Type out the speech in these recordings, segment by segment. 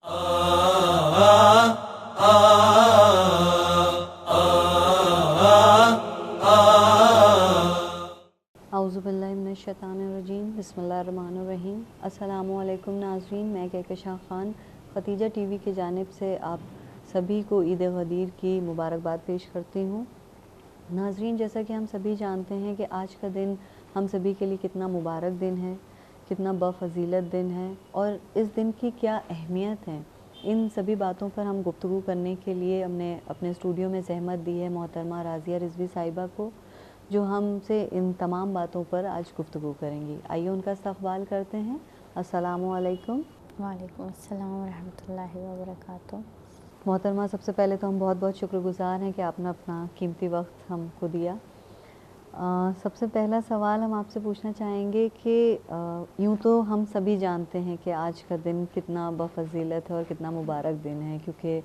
اعوذ باللہ من الشیطان الرجیم، بسم اللہ الرحمن الرحیم۔ السلام علیکم ناظرین، میں کہکشاں خان ختیجہ ٹی وی کی جانب سے آپ سبھی کو عید غدیر کی مبارکباد پیش کرتی ہوں۔ ناظرین، جیسا کہ ہم سبھی جانتے ہیں کہ آج کا دن ہم سبھی کے لیے کتنا مبارک دن ہے، کتنا بفضیلت دن ہے، اور اس دن کی کیا اہمیت ہے، ان سبھی باتوں پر ہم گفتگو کرنے کے لیے ہم نے اپنے اسٹوڈیو میں زحمت دی ہے محترمہ راضیہ رضوی صاحبہ کو، جو ہم سے ان تمام باتوں پر آج گفتگو کریں گی۔ آئیے ان کا استقبال کرتے ہیں۔ السلام علیکم۔ وعلیکم السلام ورحمۃ اللہ وبرکاتہ۔ محترمہ، سب سے پہلے تو ہم بہت بہت شکر گزار ہیں کہ آپ نے اپنا قیمتی وقت ہم کو دیا۔ سب سے پہلا سوال ہم آپ سے پوچھنا چاہیں گے کہ یوں تو ہم سبھی جانتے ہیں کہ آج کا دن کتنا بفضیلت ہے اور کتنا مبارک دن ہے، کیونکہ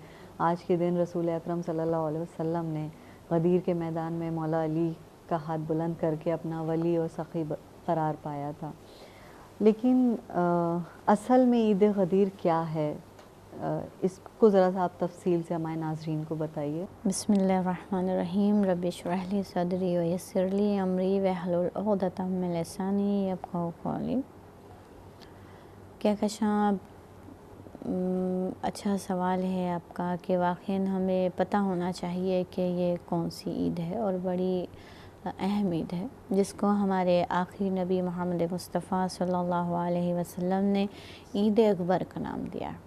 آج کے دن رسول اکرم صلی اللہ علیہ وسلم نے غدیر کے میدان میں مولا علی کا ہاتھ بلند کر کے اپنا ولی اور سخی قرار پایا تھا۔ لیکن اصل میں عید غدیر کیا ہے، اس کو ذرا سا آپ تفصیل سے ہمارے ناظرین کو بتائیے۔ بسم اللہ الرحمن الرحیم۔ رب اشرح لی صدری ویسر لی امری واحلل عقدۃ من لسانی یفقہوا قولی۔ کہکشاں، اچھا سوال ہے آپ کا کہ واقعاً ہمیں پتہ ہونا چاہیے کہ یہ کون سی عید ہے، اور بڑی اہم عید ہے جس کو ہمارے آخری نبی محمد مصطفیٰ صلی اللہ علیہ وسلم نے عید اکبر کا نام دیا ہے۔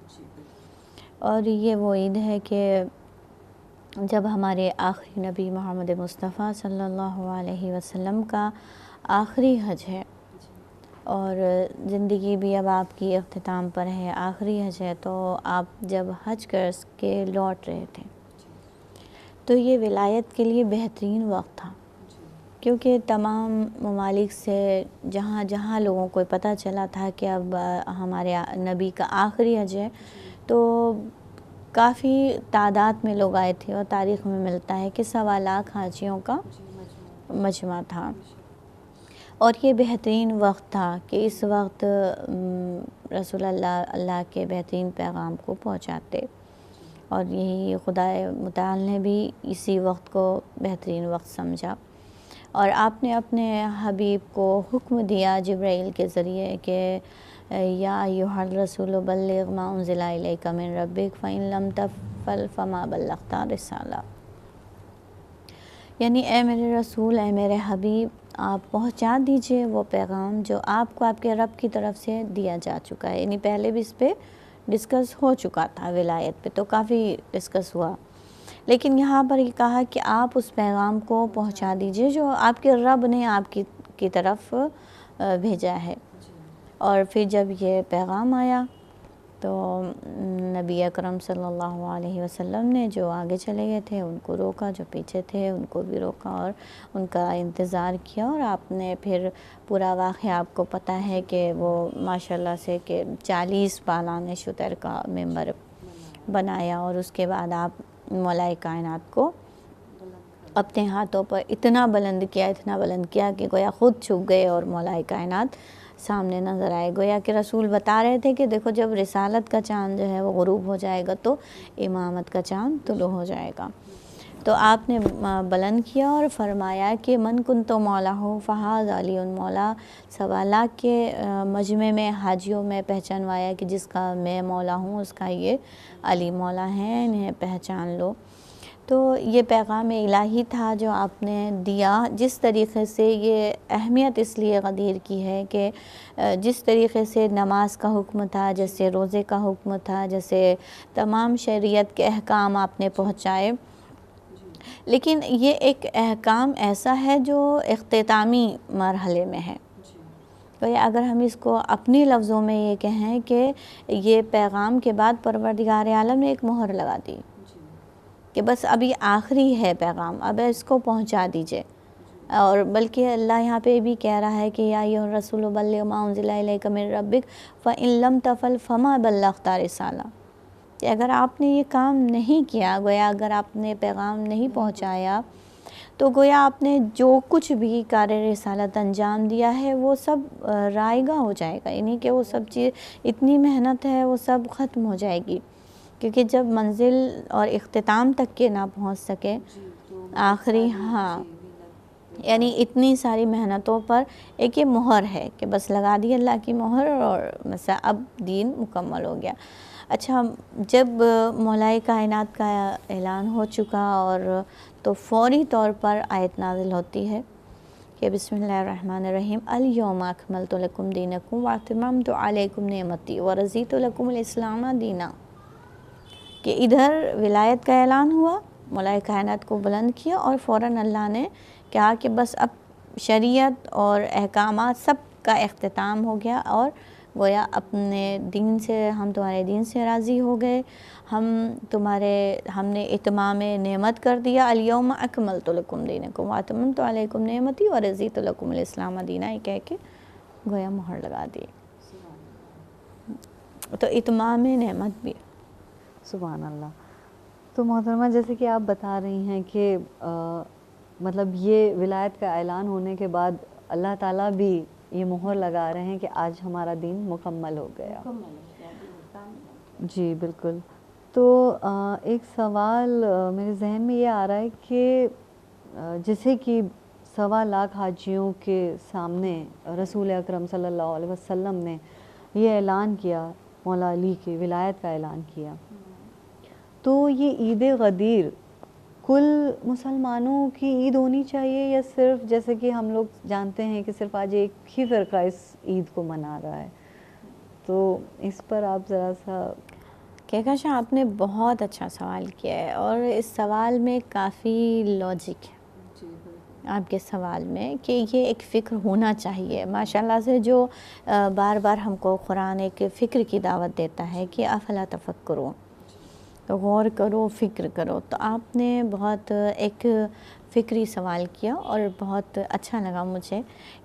اور یہ وہ عید ہے کہ جب ہمارے آخری نبی محمد مصطفیٰ صلی اللہ علیہ وسلم کا آخری حج ہے، اور زندگی بھی اب آپ کی اختتام پر ہے، آخری حج ہے، تو آپ جب حج کر کے لوٹ رہے تھے تو یہ ولایت کے لیے بہترین وقت تھا، کیونکہ تمام ممالک سے جہاں جہاں لوگوں کو پتہ چلا تھا کہ اب ہمارے نبی کا آخری حج ہے، تو کافی تعداد میں لوگ آئے تھے، اور تاریخ میں ملتا ہے کہ 1.25 لاکھ حاجیوں کا مجمع تھا۔ اور یہ بہترین وقت تھا کہ اس وقت رسول اللہ کے بہترین پیغام کو پہنچاتے، اور یہی خدا متعال نے بھی اسی وقت کو بہترین وقت سمجھا، اور آپ نے اپنے حبیب کو حکم دیا جبرائیل کے ذریعے کہ یا ایھا الرسول بلغ ما انزل الیک من ربک فإن لم تفعل فما بلغت رسالہ، یعنی اے میرے رسول، اے میرے حبیب، آپ پہنچا دیجئے وہ پیغام جو آپ کو آپ کے رب کی طرف سے دیا جا چکا ہے۔ یعنی پہلے بھی اس پہ ڈسکس ہو چکا تھا، ولایت پہ تو کافی ڈسکس ہوا، لیکن یہاں پر یہ کہا کہ آپ اس پیغام کو پہنچا دیجئے جو آپ کے رب نے آپ کی طرف بھیجا ہے۔ اور پھر جب یہ پیغام آیا تو نبی اکرم صلی اللہ علیہ وسلم نے جو آگے چلے گئے تھے ان کو روکا، جو پیچھے تھے ان کو بھی روکا، اور ان کا انتظار کیا، اور آپ نے پھر پورا واقعہ آپ کو پتہ ہے کہ وہ ماشاءاللہ سے کہ 40 بالان شتر کا ممبر بنایا، اور اس کے بعد آپ مولا کائنات کو اپنے ہاتھوں پر اتنا بلند کیا کہ گویا خود چھپ گئے اور مولا کائنات سامنے نظر آئے۔ گویا کہ رسول بتا رہے تھے کہ دیکھو جب رسالت کا چاند جو ہے وہ غروب ہو جائے گا تو امامت کا چاند طلوع ہو جائے گا۔ تو آپ نے بلند کیا اور فرمایا کہ من کنت مولاہ فہذا علی مولا، 1.25 لاکھ کے مجمع میں حاجیوں میں پہچانوایا کہ جس کا میں مولا ہوں اس کا یہ علی مولا ہیں، انہیں پہچان لو۔ تو یہ پیغام الہی تھا جو آپ نے دیا، جس طریقے سے یہ اہمیت اس لیے غدیر کی ہے کہ جس طریقے سے نماز کا حکم تھا، جیسے روزے کا حکم تھا، جیسے تمام شریعت کے احکام آپ نے پہنچائے، لیکن یہ ایک احکام ایسا ہے جو اختتامی مرحلے میں ہے۔ تو اگر ہم اس کو اپنے لفظوں میں یہ کہیں کہ یہ پیغام کے بعد پروردگار عالم نے ایک مہر لگا دی کہ بس ابھی آخری ہے پیغام، اب اس کو پہنچا دیجئے۔ اور بلکہ اللہ یہاں پہ بھی کہہ رہا ہے کہ یا ایھا الرسول بلغ ما انزل الیک من ربک فإن لم تفعل فما بلغت رسالہ، کہ اگر آپ نے یہ کام نہیں کیا، گویا اگر آپ نے پیغام نہیں پہنچایا تو گویا آپ نے جو کچھ بھی کار رسالت انجام دیا ہے وہ سب رائگاں ہو جائے گا، یعنی کہ وہ سب چیز اتنی محنت ہے وہ سب ختم ہو جائے گی، کیونکہ جب منزل اور اختتام تک کے نہ پہنچ سکے آخری، ہاں یعنی اتنی ساری محنتوں پر ایک یہ مہر ہے کہ بس لگا دی اللہ کی مہر اور مثلا اب دین مکمل ہو گیا۔ اچھا، جب مولائے کائنات کا اعلان ہو چکا اور تو فوری طور پر آیت نازل ہوتی ہے کہ بسم اللہ الرحمن الرحیم الیوم اکملت لکم دینکم واتممت علیکم نعمتی ورضیت لکم الاسلام دینا، کہ ادھر ولایت کا اعلان ہوا، مولائے کائنات کو بلند کیا اور فوراً اللہ نے کہا کہ بس اب شریعت اور احکامات سب کا اختتام ہو گیا اور گویا اپنے دین سے، ہم تمہارے دین سے راضی ہو گئے، ہم نے اتمام نعمت کر دیا، الیوم اکملت لکم دینکم واتممت علیکم نعمتی ورضیت لکم الاسلام دینا، یہ کہہ کے گویا مہر لگا دی۔ تو اتمام نعمت بھی، سبحان اللہ۔ تو محترمہ جیسے کہ آپ بتا رہی ہیں کہ مطلب یہ ولایت کا اعلان ہونے کے بعد اللہ تعالیٰ بھی یہ مہر لگا رہے ہیں کہ آج ہمارا دین مکمل ہو گیا۔ جی بالکل۔ تو ایک سوال میرے ذہن میں یہ آ رہا ہے کہ جیسے کہ 1.25 لاکھ حاجیوں کے سامنے رسول اکرم صلی اللہ علیہ وسلم نے یہ اعلان کیا، مولا علی کی ولایت کا اعلان کیا، تو یہ عید غدیر کل مسلمانوں کی عید ہونی چاہیے یا صرف جیسے کہ ہم لوگ جانتے ہیں کہ صرف آج ایک ہی فرقہ اس عید کو منا رہا ہے؟ تو اس پر آپ ذرا سا کہکشاں آپ نے بہت اچھا سوال کیا ہے، اور اس سوال میں کافی لاجک ہے آپ کے سوال میں، کہ یہ ایک فکر ہونا چاہیے ماشاءاللہ سے، جو بار بار ہم کو قرآن ایک فکر کی دعوت دیتا ہے کہ افلا تفکرون، تو غور کرو، فکر کرو۔ تو آپ نے بہت ایک فکری سوال کیا اور بہت اچھا لگا مجھے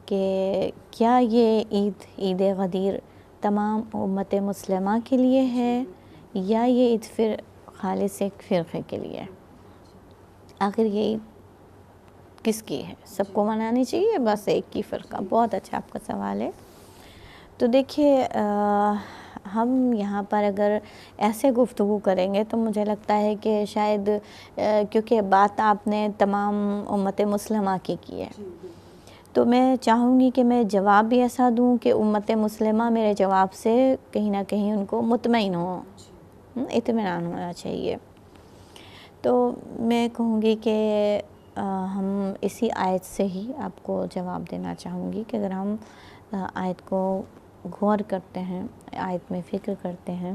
کہ کیا یہ عید غدیر تمام امت مسلمہ کے لیے ہے یا یہ عید پھر خالص ایک فرقے کے لیے ہے؟ آخر یہ عید کس کی ہے؟ سب کو منانی چاہیے بس ایک ہی فرقہ؟ بہت اچھا آپ کا سوال ہے۔ تو دیکھیے، ہم یہاں پر اگر ایسے گفتگو کریں گے تو مجھے لگتا ہے کہ شاید کیونکہ بات آپ نے تمام امت مسلمہ کی ہے، تو میں چاہوں گی کہ میں جواب بھی ایسا دوں کہ امت مسلمہ میرے جواب سے کہیں نہ کہیں ان کو مطمئن ہو، اطمینان ہونا چاہیے۔ تو میں کہوں گی کہ ہم اسی آیت سے ہی آپ کو جواب دینا چاہوں گی کہ اگر ہم آیت کو غور کرتے ہیں، آیت میں فکر کرتے ہیں،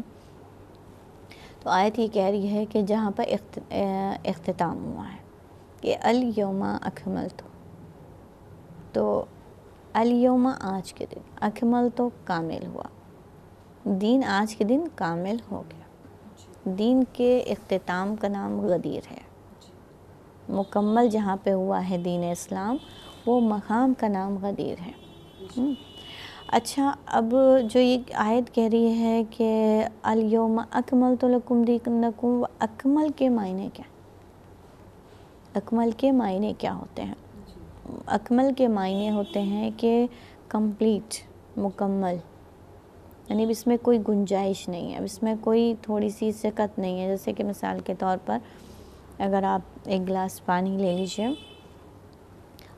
تو آیت یہ کہہ رہی ہے کہ جہاں پر اختتام ہوا ہے کہ الیوم اکملت، تو الیوم آج کے دن، اکملت کامل ہوا، دین آج کے دن کامل ہو گیا۔ دین کے اختتام کا نام غدیر ہے، مکمل جہاں پہ ہوا ہے دین اسلام، وہ مقام کا نام غدیر ہے۔ اچھا، اب جو یہ آیت کہہ رہی ہے کہ الیوم اکملت لکم دینکم، اکمل کے معنی کیا؟ اکمل کے معنی کیا ہوتے ہیں؟ اکمل کے معنی ہوتے ہیں کہ کمپلیٹ، مکمل، یعنی اس میں کوئی گنجائش نہیں ہے، اس میں کوئی تھوڑی سی سکت نہیں ہے۔ جیسے کہ مثال کے طور پر اگر آپ ایک گلاس پانی لے لیجئے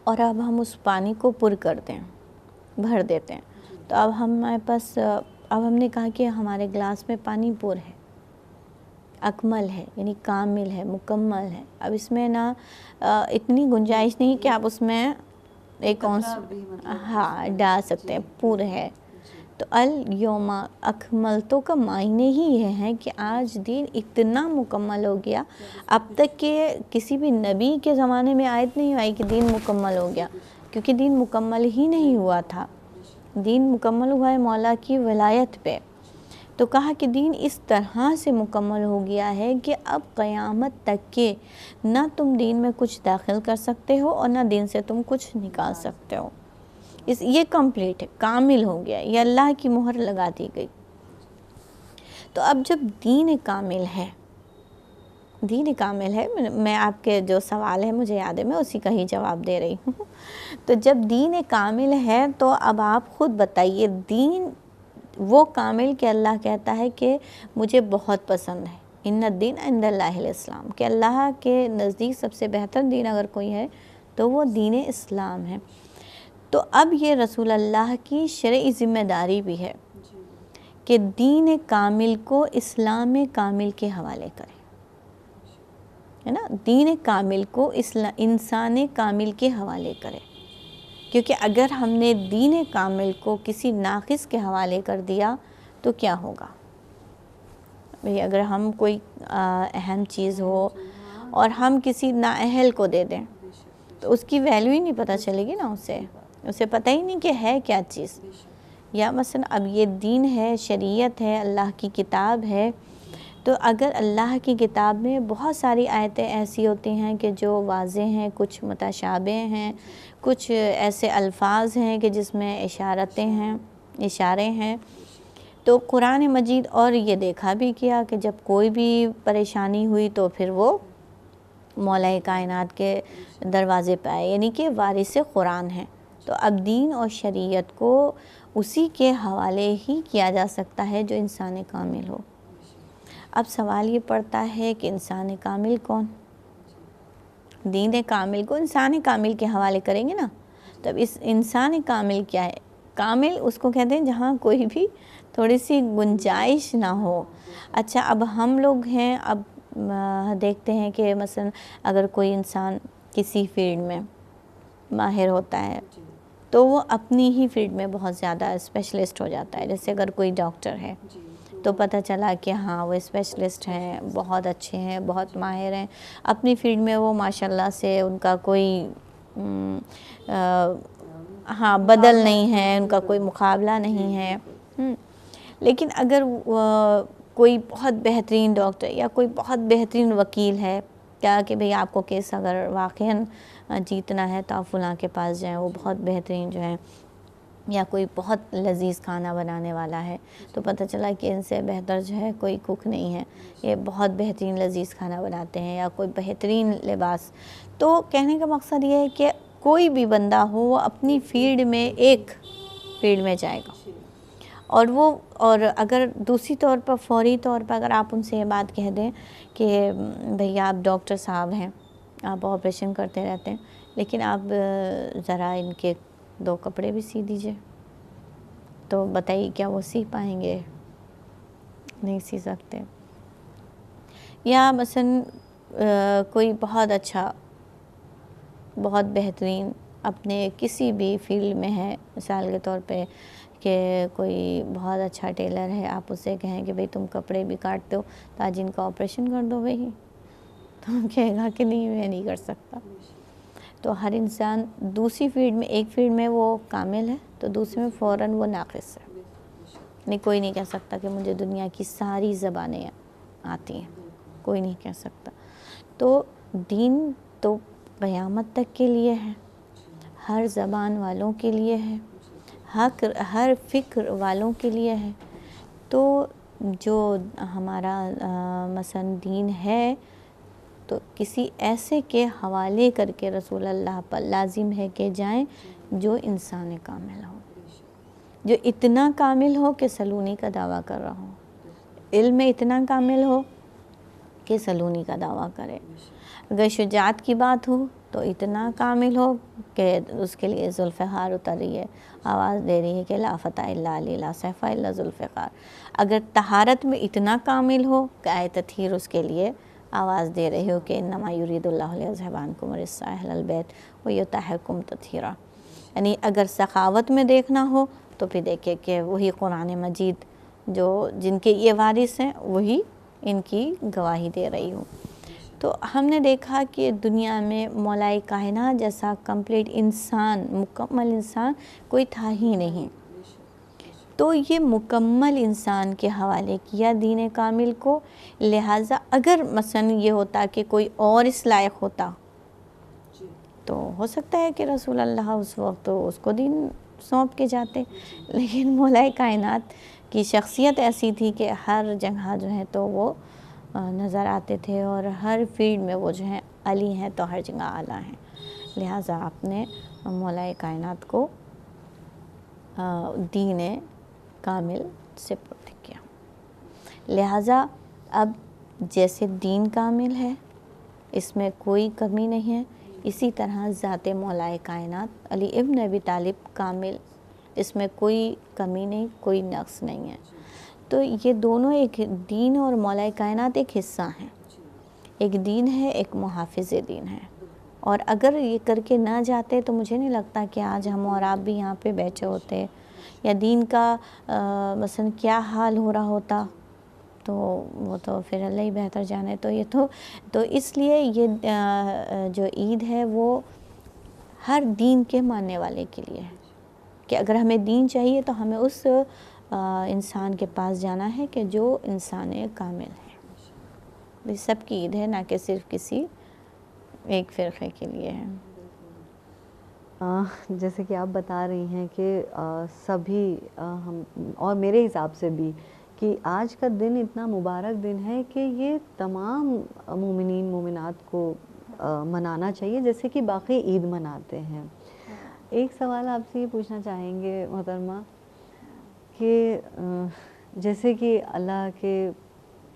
اور اب ہم اس پانی کو پر کر دیں، بھر دیتے ہیں، تو اب ہمارے پاس، اب ہم نے کہا کہ ہمارے گلاس میں پانی پر ہے، اکمل ہے، یعنی کامل ہے، مکمل ہے۔ اب اس میں نہ اتنی گنجائش نہیں کہ آپ اس میں ایک ہاں ڈال سکتے ہیں، پورا ہے۔ تو الیوم اکملتو کا معنی ہی یہ ہے کہ آج دین اتنا مکمل ہو گیا، اب تک کہ کسی بھی نبی کے زمانے میں آیت نہیں آئی کہ دین مکمل ہو گیا، کیونکہ دین مکمل ہی نہیں ہوا تھا۔ دین مکمل ہوا ہے مولا کی ولایت پہ، تو کہا کہ دین اس طرح سے مکمل ہو گیا ہے کہ اب قیامت تک کے نہ تم دین میں کچھ داخل کر سکتے ہو اور نہ دین سے تم کچھ نکال سکتے ہو۔ یہ کمپلیٹ ہے، کامل ہو گیا، یہ اللہ کی مہر لگا دی گئی۔ تو اب جب دین کامل ہے دین کامل ہے. میں آپ کے جو سوال ہے مجھے یاد ہے، میں اسی کا ہی جواب دے رہی ہوں. تو جب دین کامل ہے تو اب آپ خود بتائیے، دین وہ کامل کہ اللہ کہتا ہے کہ مجھے بہت پسند ہے. ان الدین عند اللہ الاسلام، کہ اللہ کے نزدیک سب سے بہتر دین اگر کوئی ہے تو وہ دین اسلام ہے. تو اب یہ رسول اللہ کی شرعی ذمہ داری بھی ہے کہ دین کامل کو اسلام کامل کے حوالے کرے، ہے نا. دین کامل کو انسان کامل کے حوالے کرے، کیونکہ اگر ہم نے دین کامل کو کسی ناقص کے حوالے کر دیا تو کیا ہوگا بھئی. اگر ہم کوئی اہم چیز ہو اور ہم کسی نااہل کو دے دیں تو اس کی ویلیو ہی نہیں پتہ چلے گی نا. اسے پتہ ہی نہیں کہ ہے کیا چیز. یا مثلا اب یہ دین ہے، شریعت ہے، اللہ کی کتاب ہے، تو اگر اللہ کی کتاب میں بہت ساری آیتیں ایسی ہوتی ہیں کہ جو واضح ہیں، کچھ متشابہ ہیں، کچھ ایسے الفاظ ہیں کہ جس میں اشارتیں ہیں، اشارے ہیں. تو قرآن مجید اور یہ دیکھا بھی کیا کہ جب کوئی بھی پریشانی ہوئی تو پھر وہ مولا کائنات کے دروازے پہ آئے، یعنی کہ وارث قرآن ہے. تو اب دین اور شریعت کو اسی کے حوالے ہی کیا جا سکتا ہے جو انسان کامل ہو. اب سوال یہ پڑتا ہے کہ انسان کامل کون؟ دین کامل کو انسان کامل کے حوالے کریں گے نا. تب اس انسان کامل کیا ہے؟ کامل اس کو کہتے ہیں جہاں کوئی بھی تھوڑی سی گنجائش نہ ہو. اچھا اب ہم لوگ ہیں، اب دیکھتے ہیں کہ مثلا اگر کوئی انسان کسی فیلڈ میں ماہر ہوتا ہے تو وہ اپنی ہی فیلڈ میں بہت زیادہ اسپیشلسٹ ہو جاتا ہے. جیسے اگر کوئی ڈاکٹر ہے تو پتہ چلا کہ ہاں وہ اسپیشلسٹ ہیں، بہت اچھے ہیں، بہت ماہر ہیں اپنی فیلڈ میں. وہ ماشاءاللہ سے ان کا کوئی بدل نہیں ہے، ان کا کوئی مقابلہ نہیں ہے. لیکن اگر کوئی بہت بہترین ڈاکٹر یا کوئی بہت بہترین وکیل ہے، کیا کہ بھئی آپ کو کیس اگر واقعاً جیتنا ہے تو آپ فلاں کے پاس جائیں، وہ بہت بہترین جو ہیں. یا کوئی بہت لذیذ کھانا بنانے والا ہے تو پتہ چلا کہ ان سے بہتر جو ہے کوئی کوک نہیں ہے، یہ بہت بہترین لذیذ کھانا بناتے ہیں. یا کوئی بہترین لباس. تو کہنے کا مقصد یہ ہے کہ کوئی بھی بندہ ہو وہ اپنی فیلڈ میں ایک فیلڈ میں جائے گا، اور اگر دوسری طور پر فوری طور پر اگر آپ ان سے یہ بات کہہ دیں کہ بھئی آپ ڈاکٹر صاحب ہیں، آپ آپریشن کرتے رہتے ہیں، لیکن آپ ذرا ان کے 2 کپڑے بھی سی دیجئے، تو بتائیے کیا وہ سی پائیں گے؟ نہیں سی سکتے. یا مثلا کوئی بہت اچھا، بہت بہترین اپنے کسی بھی فیلڈ میں ہے، مثال کے طور پہ کہ کوئی بہت اچھا ٹیلر ہے، آپ اسے کہیں کہ بھئی تم کپڑے بھی کاٹ دو تو آج ان کا آپریشن کر دو بھئی، تو ہم کہے گا کہ نہیں میں نہیں کر سکتا. تو ہر انسان دوسری فیلڈ میں، ایک فیلڈ میں وہ کامل ہے تو دوسرے میں فوراً وہ ناقص ہے. نہیں کوئی نہیں کہہ سکتا کہ مجھے دنیا کی ساری زبانیں آتی ہیں، کوئی نہیں کہہ سکتا. تو دین تو قیامت تک کے لیے ہے، ہر زبان والوں کے لیے ہے، ہر فکر والوں کے لیے ہے. تو جو ہمارا مثلا دین ہے تو کسی ایسے کے حوالے کر کے رسول اللہ پر لازم ہے کہ جائیں جو انسان کامل ہو، جو اتنا کامل ہو کہ سلونی کا دعویٰ کر رہا ہو، علم میں اتنا کامل ہو کہ سلونی کا دعویٰ کرے. اگر شجاعت کی بات ہو تو اتنا کامل ہو کہ اس کے لیے ذوالفقار اتر رہی ہے، آواز دے رہی ہے کہ لا فتح الا علی لا سیف الا ذوالفقار. اگر طہارت میں اتنا کامل ہو کہ آیت تطہیر اس کے لیے آواز دے رہے ہو کہ انما یرید اللہ لیذھب عنکم الرجس اہل البیت ویطہرکم تطہیرا. یعنی اگر سخاوت میں دیکھنا ہو تو پھر دیکھیں کہ وہی قرآن مجید جن کے یہ وارث ہیں وہی ان کی گواہی دے رہی ہوں. تو ہم نے دیکھا کہ دنیا میں مولا کائنات جیسا کمپلیٹ انسان، مکمل انسان کوئی تھا ہی نہیں. تو یہ مکمل انسان کے حوالے کیا دین کامل کو. لہٰذا اگر مثلا یہ ہوتا کہ کوئی اور اس لائق ہوتا تو ہو سکتا ہے کہ رسول اللہ اس وقت تو اس کو دین سونپ کے جاتے. لیکن مولا کائنات کی شخصیت ایسی تھی کہ ہر جگہ جو ہے تو وہ نظر آتے تھے، اور ہر فیلڈ میں وہ جو ہیں علی ہیں تو ہر جگہ اعلیٰ ہیں، لہٰذا آپ نے مولا کائنات کو دین کامل سے پتہ کیا۔ لہٰذا اب جیسے دین کامل ہے، اس میں کوئی کمی نہیں ہے، اسی طرح ذات مولا کائنات علی ابن ابی طالب کامل، اس میں کوئی کمی نہیں، کوئی نقص نہیں ہے۔ تو یہ دونوں ایک دین اور مولا کائنات ایک حصہ ہیں، ایک دین ہے، ایک محافظ دین ہے، اور اگر یہ کر کے نہ جاتے تو مجھے نہیں لگتا کہ آج ہم اور آپ بھی یہاں پہ بیٹھے ہوتے، یا دین کا مثلا کیا حال ہو رہا ہوتا، تو وہ تو پھر اللہ ہی بہتر جانے۔ تو یہ تو اس لیے یہ جو عید ہے وہ ہر دین کے ماننے والے کے لیے ہے، کہ اگر ہمیں دین چاہیے تو ہمیں اس انسان کے پاس جانا ہے کہ جو انسان کامل ہے۔ یہ سب کی عید ہے، نہ کہ صرف کسی ایک فرقے کے لیے ہے۔ جیسے کہ آپ بتا رہی ہیں کہ سبھی ہم، اور میرے حساب سے بھی، کہ آج کا دن اتنا مبارک دن ہے کہ یہ تمام مومنین مومنات کو منانا چاہیے جیسے کہ باقی عید مناتے ہیں۔ ایک سوال آپ سے یہ پوچھنا چاہیں گے محترمہ کہ جیسے کہ اللہ کے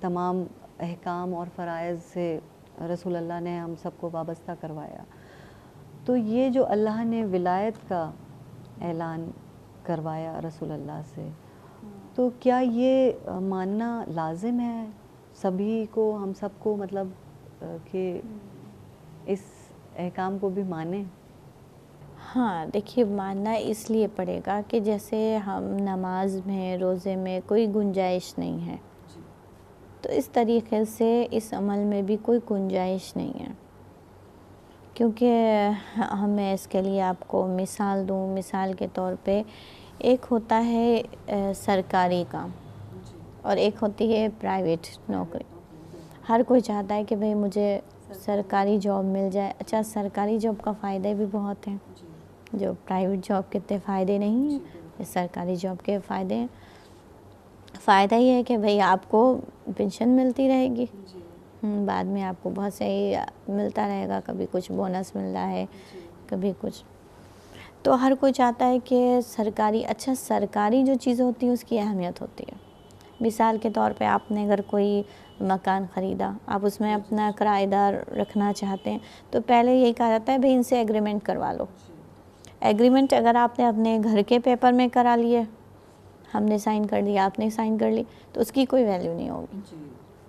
تمام احکام اور فرائض سے رسول اللہ نے ہم سب کو وابستہ کروایا، تو یہ جو اللہ نے ولایت کا اعلان کروایا رسول اللہ سے، تو کیا یہ ماننا لازم ہے سبھی کو، ہم سب کو، مطلب کہ اس احکام کو بھی مانیں؟ ہاں دیکھیے، ماننا اس لیے پڑے گا کہ جیسے ہم نماز میں، روزے میں کوئی گنجائش نہیں ہے، تو اس طریقے سے اس عمل میں بھی کوئی گنجائش نہیں ہے، کیونکہ میں اس کے لیے آپ کو مثال دوں، مثال کے طور پہ ایک ہوتا ہے سرکاری کام اور ایک ہوتی ہے پرائیویٹ نوکری۔ ہر کوئی چاہتا ہے کہ بھئی مجھے سرکاری جاب مل جائے۔ اچھا، سرکاری جاب کا فائدے بھی بہت ہیں، جو پرائیویٹ جاب کے اتنے فائدے نہیں ہیں، سرکاری جاب کے فائدے ہیں۔ فائدہ یہ ہے کہ بھئی آپ کو پینشن ملتی رہے گی، بعد میں آپ کو بہت صحیح ملتا رہے گا، کبھی کچھ بونس مل رہا ہے، کبھی کچھ۔ تو ہر کوئی چاہتا ہے کہ سرکاری، اچھا سرکاری جو چیزیں ہوتی ہیں اس کی اہمیت ہوتی ہے۔ مثال کے طور پہ آپ نے اگر کوئی مکان خریدا، آپ اس میں اپنا کرایہ دار رکھنا چاہتے ہیں، تو پہلے یہی کہا جاتا ہے بھئی ان سے ایگریمنٹ کروا لو۔ ایگریمنٹ اگر آپ نے اپنے گھر کے پیپر میں کرا لیے، ہم نے سائن کر دیا، آپ نے سائن کر لی، تو اس کی کوئی ویلیو نہیں ہوگی،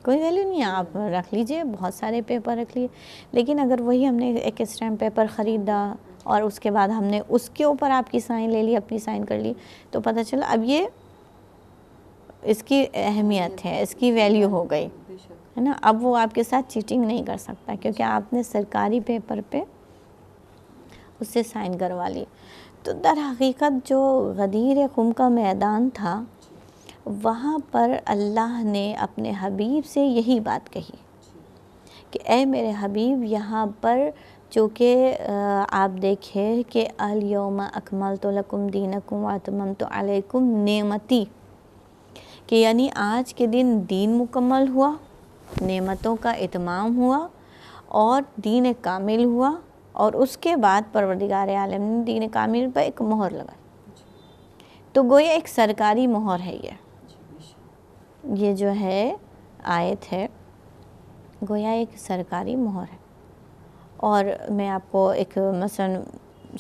کوئی ویلیو نہیں ہے۔ آپ رکھ لیجئے، بہت سارے پیپر رکھ لیے، لیکن اگر وہی ہم نے ایک اسٹیمپ پیپر خریدا اور اس کے بعد ہم نے اس کے اوپر آپ کی سائن لے لی، اپنی سائن کر لی، تو پتہ چلا اب یہ اس کی اہمیت ہے، اس کی ویلیو ہو گئی ہے نا۔ اب وہ آپ کے ساتھ چیٹنگ نہیں کر سکتا، کیونکہ آپ نے سرکاری پیپر پہ اس سے سائن کروا لی۔ تو در حقیقت جو غدیر خم کا میدان تھا، وہاں پر اللہ نے اپنے حبیب سے یہی بات کہی کہ اے میرے حبیب، یہاں پر چونکہ آپ دیکھیں کہ الیوم اکملت لکم دینکم واتممت علیکم نعمتی، کہ یعنی آج کے دن دین مکمل ہوا، نعمتوں کا اتمام ہوا اور دین کامل ہوا، اور اس کے بعد پروردگار عالم نے دین کامل پر ایک مہر لگائی۔ تو گویا ایک سرکاری مہر ہے، یہ جو ہے آیت ہے، گویا ایک سرکاری مہر ہے۔ اور میں آپ کو ایک مثلا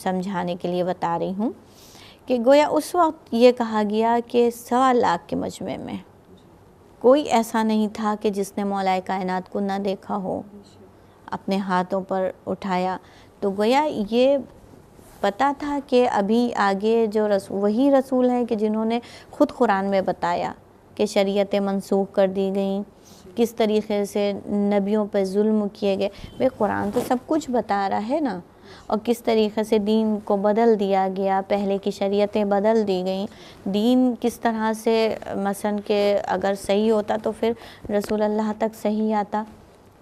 سمجھانے کے لیے بتا رہی ہوں کہ گویا اس وقت یہ کہا گیا کہ 1.25 لاکھ کے مجمع میں کوئی ایسا نہیں تھا کہ جس نے مولا کائنات کو نہ دیکھا ہو، اپنے ہاتھوں پر اٹھایا۔ تو گویا یہ پتہ تھا کہ ابھی آگے جو وہی رسول ہیں کہ جنہوں نے خود قرآن میں بتایا کہ شریعتیں منسوخ کر دی گئیں، کس طریقے سے نبیوں پہ ظلم کیے گئے۔ بھئی قرآن تو سب کچھ بتا رہا ہے نا، اور کس طریقے سے دین کو بدل دیا گیا، پہلے کی شریعتیں بدل دی گئیں، دین کس طرح سے مثلا کہ اگر صحیح ہوتا تو پھر رسول اللہ تک صحیح آتا۔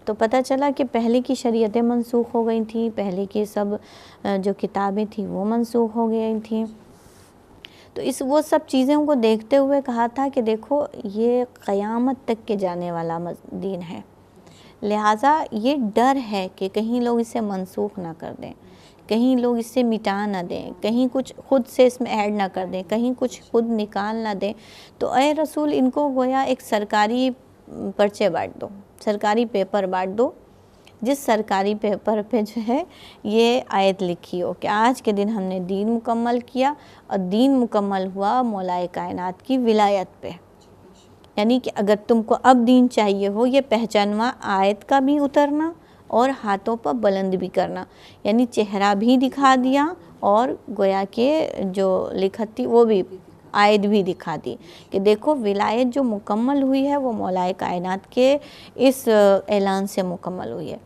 تو پتہ چلا کہ پہلے کی شریعتیں منسوخ ہو گئی تھیں، پہلے کی سب جو کتابیں تھیں وہ منسوخ ہو گئی تھیں۔ تو وہ سب چیزوں کو دیکھتے ہوئے کہا تھا کہ دیکھو یہ قیامت تک کے جانے والا دین ہے، لہٰذا یہ ڈر ہے کہ کہیں لوگ اسے منسوخ نہ کر دیں، کہیں لوگ اس سے مٹا نہ دیں، کہیں کچھ خود سے اس میں ایڈ نہ کر دیں، کہیں کچھ خود نکال نہ دیں. تو اے رسول ان کو گویا ایک سرکاری پرچے بانٹ دو، سرکاری پیپر بانٹ دو، جس سرکاری پیپر پہ جو ہے یہ آیت لکھی ہو کہ آج کے دن ہم نے دین مکمل کیا، اور دین مکمل ہوا مولائے کائنات کی ولایت پہ. یعنی کہ اگر تم کو اب دین چاہیے ہو، یہ پہچانوا آیت کا بھی اترنا اور ہاتھوں پر بلند بھی کرنا، یعنی چہرہ بھی دکھا دیا اور گویا کہ جو لکھت تھی وہ بھی آیت بھی دکھا دی کہ دیکھو ولایت جو مکمل ہوئی ہے وہ مولائے کائنات کے اس اعلان سے مکمل ہوئی ہے.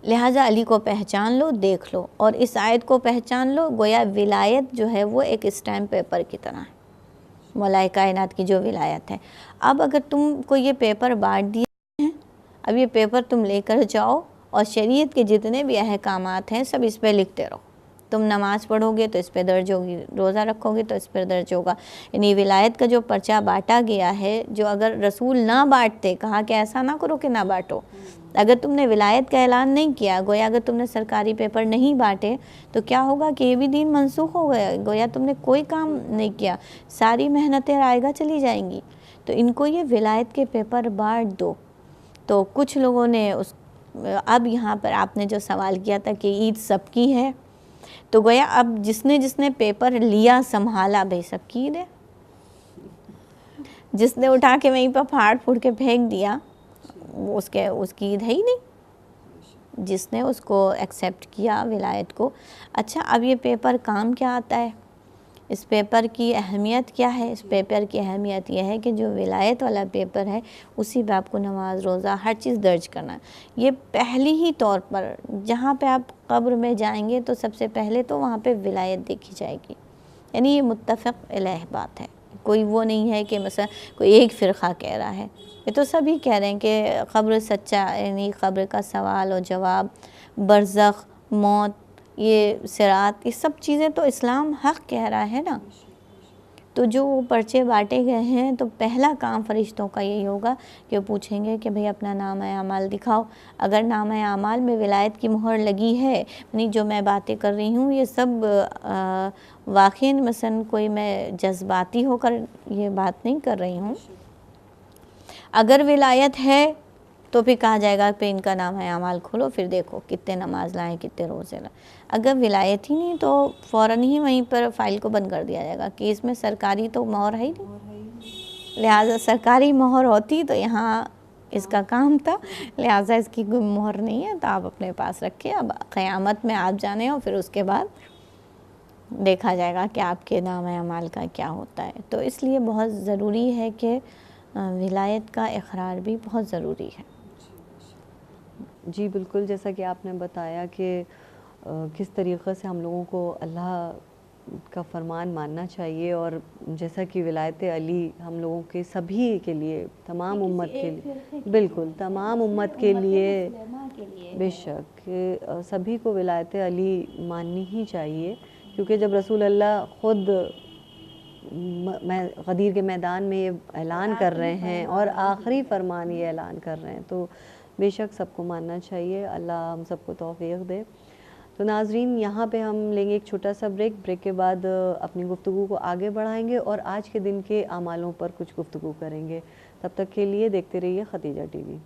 لہٰذا علی کو پہچان لو، دیکھ لو، اور اس آیت کو پہچان لو. گویا ولایت جو ہے وہ ایک اسٹیمپ پیپر کی طرح ہے، مولائے کائنات کی جو ولایت ہے. اب اگر تم کو یہ پیپر بانٹ دیے ہیں، اب یہ پیپر تم لے کر جاؤ اور شریعت کے جتنے بھی احکامات ہیں سب اس پہ لکھتے رہو. تم نماز پڑھو گے تو اس پہ درج ہوگی، روزہ رکھو گے تو اس پہ درج ہوگا. یعنی ولایت کا جو پرچہ بانٹا گیا ہے، جو اگر رسول نہ بانٹتے، کہا کہ ایسا نہ کرو کہ نہ بانٹو. اگر تم نے ولایت کا اعلان نہیں کیا، گویا اگر تم نے سرکاری پیپر نہیں بانٹے تو کیا ہوگا کہ یہ بھی دین منسوخ ہو گیا، گویا تم نے کوئی کام نہیں کیا، ساری محنتیں رائے گاہ چلی جائیں گی. تو ان کو یہ ولایت کے پیپر بانٹ دو. تو کچھ لوگوں نے اب یہاں پر آپ نے جو سوال کیا تھا کہ عید سب کی ہے، تو گویا اب جس نے پیپر لیا سنبھالا، بھئی سب کی عید ہے. جس نے اٹھا کے وہیں پر پھاڑ پھوڑ کے پھینک دیا، اس کی عید ہے ہی نہیں. جس نے اس کو ایکسیپٹ کیا ولایت کو. اچھا، اب یہ پیپر کام کیا آتا ہے؟ اس پیپر کی اہمیت کیا ہے؟ اس پیپر کی اہمیت یہ ہے کہ جو ولایت والا پیپر ہے اسی پہ آپ کو نماز، روزہ، ہر چیز درج کرنا ہے. یہ پہلی ہی طور پر جہاں پہ آپ قبر میں جائیں گے تو سب سے پہلے تو وہاں پہ ولایت دیکھی جائے گی. یعنی یہ متفق علیہ بات ہے، کوئی وہ نہیں ہے کہ مثلا کوئی ایک فرقہ کہہ رہا ہے. یہ تو سبھی کہہ رہے ہیں کہ قبر سچا، یعنی قبر کا سوال و جواب، برزخ، موت، یہ صراط، یہ سب چیزیں تو اسلام حق کہہ رہا ہے نا. تو جو پرچے بانٹے گئے ہیں تو پہلا کام فرشتوں کا یہی ہوگا کہ وہ پوچھیں گے کہ بھئی اپنا نامہ اعمال دکھاؤ. اگر نامہ اعمال میں ولایت کی مہر لگی ہے، یعنی جو میں باتیں کر رہی ہوں یہ سب واقعی مثلا کوئی میں جذباتی ہو کر یہ بات نہیں کر رہی ہوں. اگر ولایت ہے تو پھر کہا جائے گا پہ ان کا نامہ اعمال کھولو، پھر دیکھو کتنے نماز لائیں، کتنے روزے لائیں. اگر ولایت ہی نہیں تو فوراً ہی وہیں پر فائل کو بند کر دیا جائے گا کہ اس میں سرکاری تو مہر ہے ہی نہیں. لہٰذا سرکاری مہر ہوتی تو یہاں اس کا کام تھا، لہٰذا اس کی کوئی مہر نہیں ہے تو آپ اپنے پاس رکھیں. اب قیامت میں آپ جانے ہو، پھر اس کے بعد دیکھا جائے گا کہ آپ کے نامہ اعمال کا کیا ہوتا ہے. تو اس لیے بہت ضروری ہے کہ ولایت کا اقرار بھی بہت ضروری ہے. جی بالکل، جیسا کہ آپ نے بتایا کہ کس طریقے سے ہم لوگوں کو اللہ کا فرمان ماننا چاہیے، اور جیسا کہ ولایت علی ہم لوگوں کے سبھی کے لیے، تمام امت کے لیے، بالکل تمام امت کے لیے بے شک سبھی کو ولایت علی ماننی ہی چاہیے. کیونکہ جب رسول اللہ خود غدیر کے میدان میں یہ اعلان کر رہے ہیں اور آخری فرمان یہ اعلان کر رہے ہیں تو بے شک سب کو ماننا چاہیے. اللہ ہم سب کو توفیق دے. تو ناظرین، یہاں پہ ہم لیں گے ایک چھوٹا سا بریک کے بعد اپنی گفتگو کو آگے بڑھائیں گے اور آج کے دن کے اعمالوں پر کچھ گفتگو کریں گے. تب تک کے لیے دیکھتے رہیے ختیجہ ٹی وی.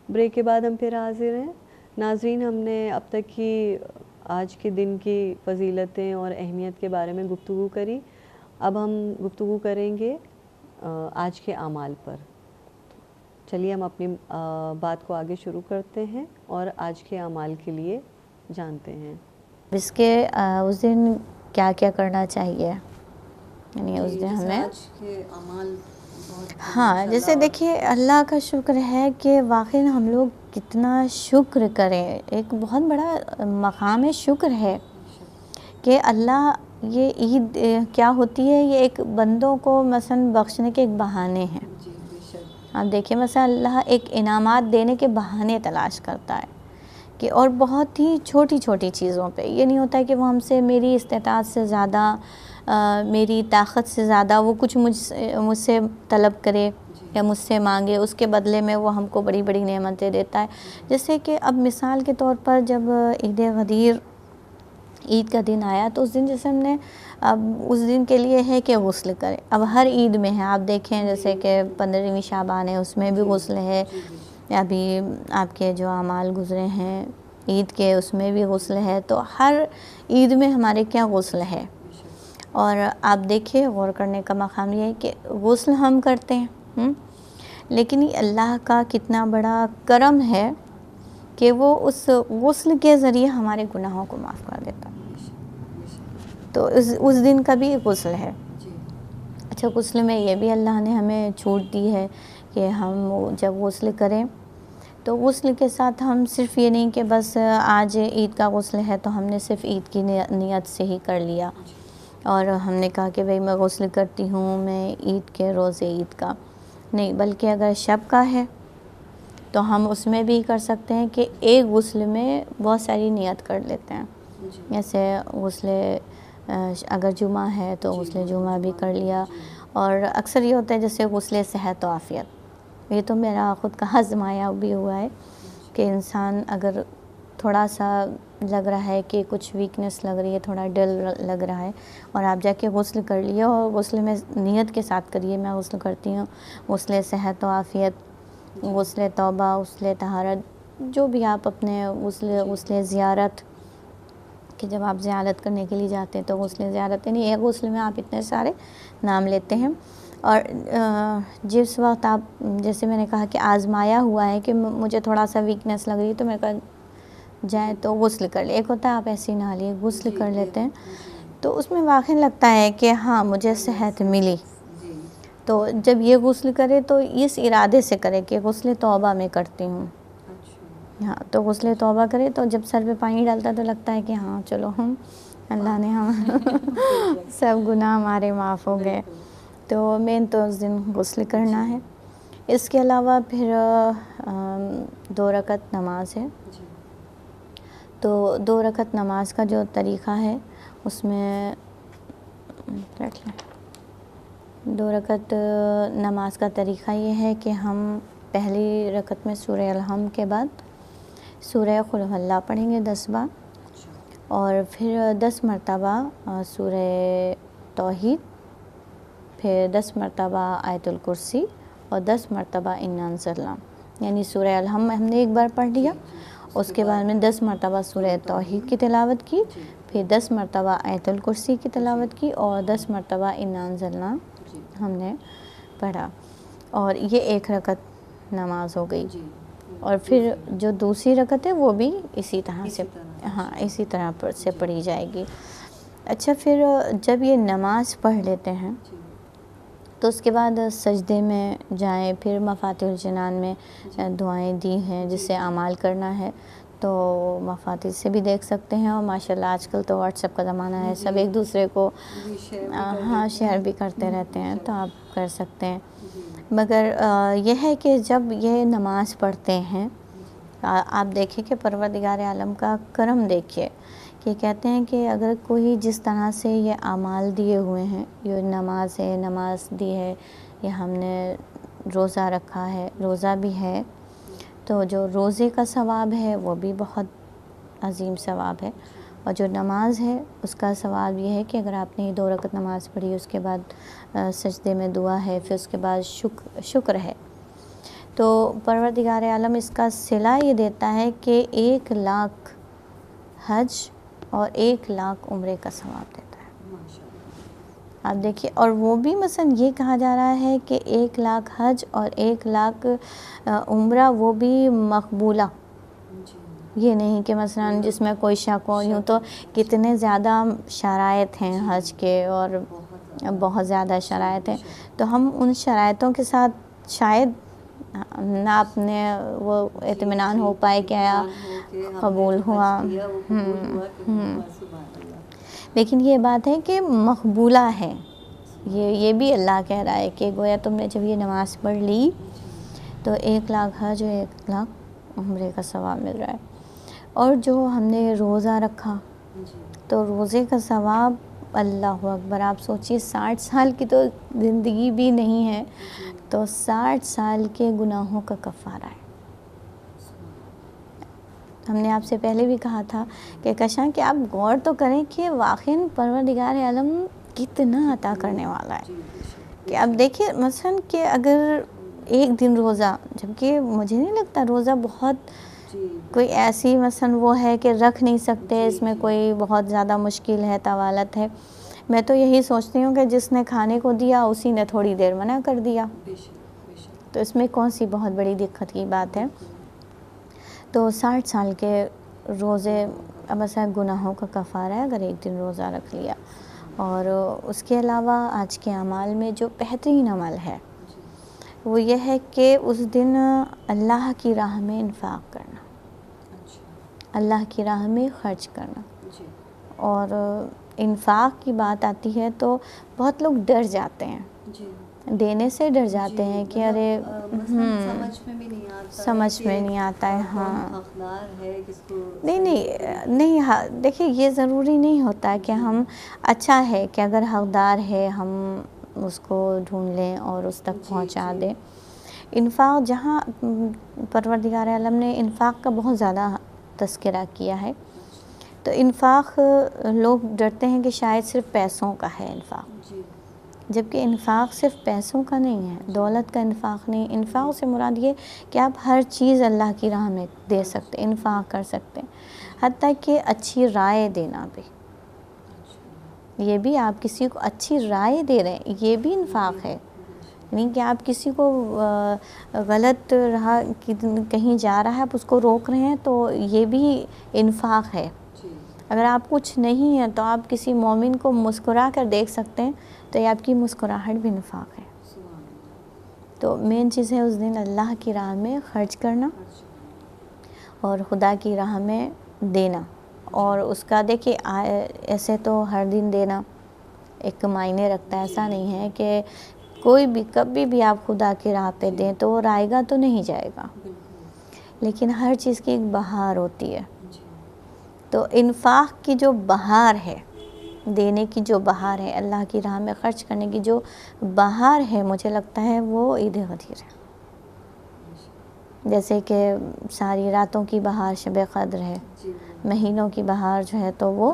بریک کے بعد ہم پھر حاضر ہیں. ناظرین، ہم نے اب تک کی آج کے دن کی فضیلتیں اور اہمیت کے بارے میں گفتگو کری. اب ہم گفتگو کریں گے آج کے اعمال پر. چلیے ہم اپنی بات کو آگے شروع کرتے ہیں اور آج کے اعمال کے لیے جانتے ہیں. اس کے اس دن کیا کیا کرنا چاہیے، یعنی اس دن ہمیں آج کے اعمال ہاں جیسے دیکھیے اللہ کا شکر ہے کہ واقعی ہم لوگ کتنا شکر کریں. ایک بہت بڑا مقام شکر ہے کہ اللہ یہ عید کیا ہوتی ہے؟ یہ ایک بندوں کو مثلا بخشنے کے ایک بہانے ہیں. آپ دیکھیں مثلا اللہ ایک انعامات دینے کے بہانے تلاش کرتا ہے کہ، اور بہت ہی چھوٹی چھوٹی چیزوں پہ. یہ نہیں ہوتا ہے کہ وہ ہم سے میری استطاعت سے زیادہ، میری طاقت سے زیادہ وہ کچھ مجھ سے طلب کرے یا مجھ سے مانگے، اس کے بدلے میں وہ ہم کو بڑی بڑی نعمتیں دیتا ہے. جیسے کہ اب مثال کے طور پر جب عید غدیر، عید کا دن آیا تو اس دن جیسے ہم نے، اب اس دن کے لیے ہے کہ غسل کرے. اب ہر عید میں ہے، آپ دیکھیں جیسے کہ 15ویں شعبان ہے، اس میں بھی غسل ہے. ابھی آپ کے جو اعمال گزرے ہیں عید کے، اس میں بھی غسل ہے. تو ہر عید میں ہمارے کیا غسل ہے. اور آپ دیکھیں غور کرنے کا مقام یہ ہے کہ غسل ہم کرتے ہیں، لیکن یہ اللہ کا کتنا بڑا کرم ہے کہ وہ اس غسل کے ذریعے ہمارے گناہوں کو معاف کر دیتا ہے. تو اس دن کا بھی غسل ہے. اچھا، غسل میں یہ بھی اللہ نے ہمیں چھوٹ دی ہے کہ ہم جب غسل کریں تو غسل کے ساتھ ہم صرف یہ نہیں کہ بس آج عید کا غسل ہے تو ہم نے صرف عید کی نیت سے ہی کر لیا اور ہم نے کہا کہ بھئی میں غسل کرتی ہوں میں عید کے روزے عید کا نہیں، بلکہ اگر شب کا ہے تو ہم اس میں بھی کر سکتے ہیں کہ ایک غسل میں بہت ساری نیت کر لیتے ہیں. جیسے غسل اگر جمعہ ہے تو غسل جمعہ بھی کر لیا. اور اکثر یہ ہوتا ہے جیسے غسل صحت و عافیت، یہ تو میرا خود کا آزمایا بھی ہوا ہے کہ انسان اگر تھوڑا سا لگ رہا ہے کہ کچھ ویکنس لگ رہی ہے، تھوڑا ڈل لگ رہا ہے، اور آپ جا کے غسل کر لیے اور غسل میں نیت کے ساتھ کریے میں غسل کرتی ہوں، غسل صحت و عافیت، غسل توبہ، غسل طہارت، جو بھی آپ اپنے غسل زیارت، کہ جب آپ زیارت کرنے کے لیے جاتے ہیں تو غسل زیارت، یعنی ایک غسل میں آپ اتنے سارے نام لیتے ہیں. اور جس وقت آپ، جیسے میں نے کہا کہ آزمایا ہوا ہے کہ مجھے تھوڑا سا ویکنس لگ رہی ہے تو میں کہا جائیں تو غسل کر لیں. ایک ہوتا ہے آپ ایسے ہی نہ لیے، غسل کر لیتے ہیں تو اس میں واقعی لگتا ہے کہ ہاں مجھے صحت ملی. تو جب یہ غسل کرے تو اس ارادے سے کرے کہ غسل توبہ میں کرتی ہوں. ہاں، تو غسل توبہ کرے تو جب سر پہ پانی ڈالتا تو لگتا ہے کہ ہاں چلو ہم اللہ نے ہم سب گناہ ہمارے معاف ہو گئے. تو مین تو اس دن غسل کرنا ہے. اس کے علاوہ پھر 2 رکعت نماز ہے. تو 2 رکعت نماز کا جو طریقہ ہے اس میں 2 رکعت نماز کا طریقہ یہ ہے کہ ہم پہلی رکعت میں سورہ الحمد کے بعد سورہ قل هو اللہ پڑھیں گے 10 بار، اور پھر 10 مرتبہ سورہ توحید، پھر 10 مرتبہ آیت الکرسی، اور 10 مرتبہ انا انزلنا. یعنی سورہ الحمد ہم نے ایک بار پڑھ لیا، اس کے بعد میں 10 مرتبہ سورہ توحید کی تلاوت کی، پھر 10 مرتبہ آیت الکرسی کی تلاوت کی، اور 10 مرتبہ انا انزلنا ہم نے پڑھا. اور یہ 1 رکعت نماز ہو گئی. اور پھر جو دوسری رکعت ہے وہ بھی اسی طرح سے، ہاں اسی طرح سے پڑھی جائے گی. اچھا، پھر جب یہ نماز پڑھ لیتے ہیں تو اس کے بعد سجدے میں جائیں. پھر مفاتیح الجنان میں دعائیں دی ہیں، جس سے اعمال کرنا ہے تو مفاتیح سے بھی دیکھ سکتے ہیں. اور ماشاءاللہ آج کل تو واٹس ایپ کا زمانہ ہے، سب ایک دوسرے کو ہاں شیئر بھی کرتے رہتے ہیں، تو آپ کر سکتے ہیں. مگر یہ ہے کہ جب یہ نماز پڑھتے ہیں آپ دیکھیں کہ پروردگار عالم کا کرم دیکھیے کہ کہتے ہیں کہ اگر کوئی جس طرح سے یہ اعمال دیے ہوئے ہیں، یہ نماز ہے، نماز دی ہے، یہ ہم نے روزہ رکھا ہے، روزہ بھی ہے، تو جو روزے کا ثواب ہے وہ بھی بہت عظیم ثواب ہے. اور جو نماز ہے اس کا ثواب یہ ہے کہ اگر آپ نے 2 رکعت نماز پڑھی، اس کے بعد سجدے میں دعا ہے، پھر اس کے بعد شکر ہے، تو پروردگار عالم اس کا صلہ یہ دیتا ہے کہ 1,00,000 حج اور 1,00,000 عمرے کا ثواب دیتا ہے. آپ دیکھیے، اور وہ بھی مثلا یہ کہا جا رہا ہے کہ 1,00,000 حج اور 1,00,000 عمرہ وہ بھی مقبولہ. یہ نہیں کہ مثلا جس میں کوئی شک ہو. یوں تو کتنے زیادہ شرائط ہیں حج کے، اور بہت زیادہ شرائط ہیں، تو ہم ان شرائطوں کے ساتھ شاید نہ اپنے وہ اطمینان ہو پائے کہ آیا قبول ہوا. لیکن یہ بات ہے کہ مقبولہ ہے، یہ بھی اللہ کہہ رہا ہے کہ گویا تم نے جب یہ نماز پڑھ لی تو 1 لاکھ حج اور 1 لاکھ عمرے کا ثواب مل رہا ہے. اور جو ہم نے روزہ رکھا تو روزے کا ثواب، اللہ اکبر، آپ سوچیے 60 سال کی تو زندگی بھی نہیں ہے تو 60 سال کے گناہوں کا کفارہ ہے. ہم نے آپ سے پہلے بھی کہا تھا کہ کشاں کہ آپ غور تو کریں کہ واقعاً پروردگار عالم کتنا عطا کرنے والا ہے. کہ اب دیکھیے مثلا کہ اگر 1 دن روزہ، جبکہ مجھے نہیں لگتا روزہ بہت کوئی ایسی مثلا وہ ہے کہ رکھ نہیں سکتے، اس میں کوئی بہت زیادہ مشکل ہے، طوالت ہے. میں تو یہی سوچتی ہوں کہ جس نے کھانے کو دیا اسی نے تھوڑی دیر منع کر دیا، تو اس میں کون سی بہت بڑی دقت کی بات ہے. تو 60 سال کے روزے اب ایسا گناہوں کا کفارہ ہے اگر 1 دن روزہ رکھ لیا. اور اس کے علاوہ آج کے اعمال میں جو بہترین عمل ہے وہ یہ ہے کہ اس دن اللہ کی راہ میں انفاق کرنا، اللہ کی راہ میں خرچ کرنا. اور انفاق کی بات آتی ہے تو بہت لوگ ڈر جاتے ہیں، دینے سے ڈر جاتے ہیں کہ ارے سمجھ میں نہیں آتا ہے. ہاں نہیں دیکھیے یہ ضروری نہیں ہوتا کہ ہم، اچھا ہے کہ اگر حقدار ہے ہم اس کو ڈھونڈ لیں اور اس تک پہنچا دیں. انفاق، جہاں پروردگار عالم نے انفاق کا بہت زیادہ تذکرہ کیا ہے، تو انفاق لوگ ڈرتے ہیں کہ شاید صرف پیسوں کا ہے انفاق، جبکہ انفاق صرف پیسوں کا نہیں ہے، دولت کا انفاق نہیں. انفاق سے مراد یہ کہ آپ ہر چیز اللہ کی راہ میں دے سکتے، انفاق کر سکتے، حتیٰ کہ اچھی رائے دینا بھی. یہ بھی آپ کسی کو اچھی رائے دے رہے ہیں، یہ بھی انفاق ہے. یعنی کہ آپ کسی کو غلط راہ کہیں جا رہا ہے آپ اس کو روک رہے ہیں تو یہ بھی انفاق ہے. اگر آپ کچھ نہیں ہیں تو آپ کسی مومن کو مسکرا کر دیکھ سکتے ہیں تو یہ آپ کی مسکراہٹ بھی انفاق ہے. تو مین چیز ہے اس دن اللہ کی راہ میں خرچ کرنا اور خدا کی راہ میں دینا. اور اس کا دیکھیے ایسے تو ہر دن دینا ایک معنی رکھتا ہے، ایسا نہیں ہے کہ کوئی بھی کبھی بھی آپ خدا کی راہ پہ دیں تو وہ رائے گا تو نہیں جائے گا، لیکن ہر چیز کی ایک بہار ہوتی ہے. تو انفاق کی جو بہار ہے، دینے کی جو بہار ہے، اللہ کی راہ میں خرچ کرنے کی جو بہار ہے، مجھے لگتا ہے وہ عید غدیر ہے. جیسے کہ ساری راتوں کی بہار شب قدر ہے، مہینوں کی بہار جو ہے تو وہ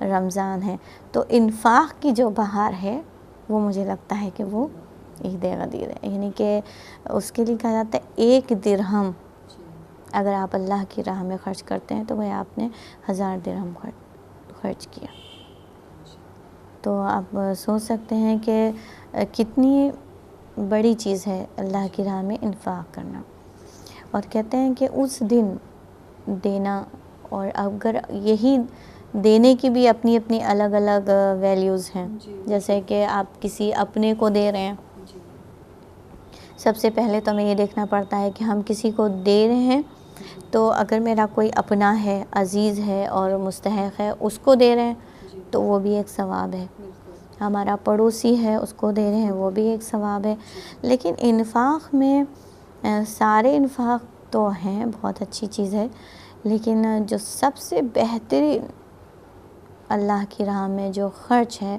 رمضان ہے. تو انفاق کی جو بہار ہے وہ مجھے لگتا ہے کہ وہ عید غدیر ہے. یعنی کہ اس کے لیے کہا جاتا ہے 1 درہم اگر آپ اللہ کی راہ میں خرچ کرتے ہیں تو وہ آپ نے 1000 درہم خرچ کیا. تو آپ سوچ سکتے ہیں کہ کتنی بڑی چیز ہے اللہ کی راہ میں انفاق کرنا. اور کہتے ہیں کہ اس دن دینا، اور اگر یہی دینے کی بھی اپنی اپنی الگ الگ ویلیوز ہیں. جیسے کہ آپ کسی اپنے کو دے رہے ہیں، سب سے پہلے تو ہمیں یہ دیکھنا پڑتا ہے کہ ہم کسی کو دے رہے ہیں تو اگر میرا کوئی اپنا ہے، عزیز ہے اور مستحق ہے، اس کو دے رہے ہیں تو وہ بھی ایک ثواب ہے. ہمارا پڑوسی ہے اس کو دے رہے ہیں وہ بھی ایک ثواب ہے. لیکن انفاق میں سارے انفاق تو ہیں، بہت اچھی چیز ہے، لیکن جو سب سے بہترین اللہ کی راہ میں جو خرچ ہے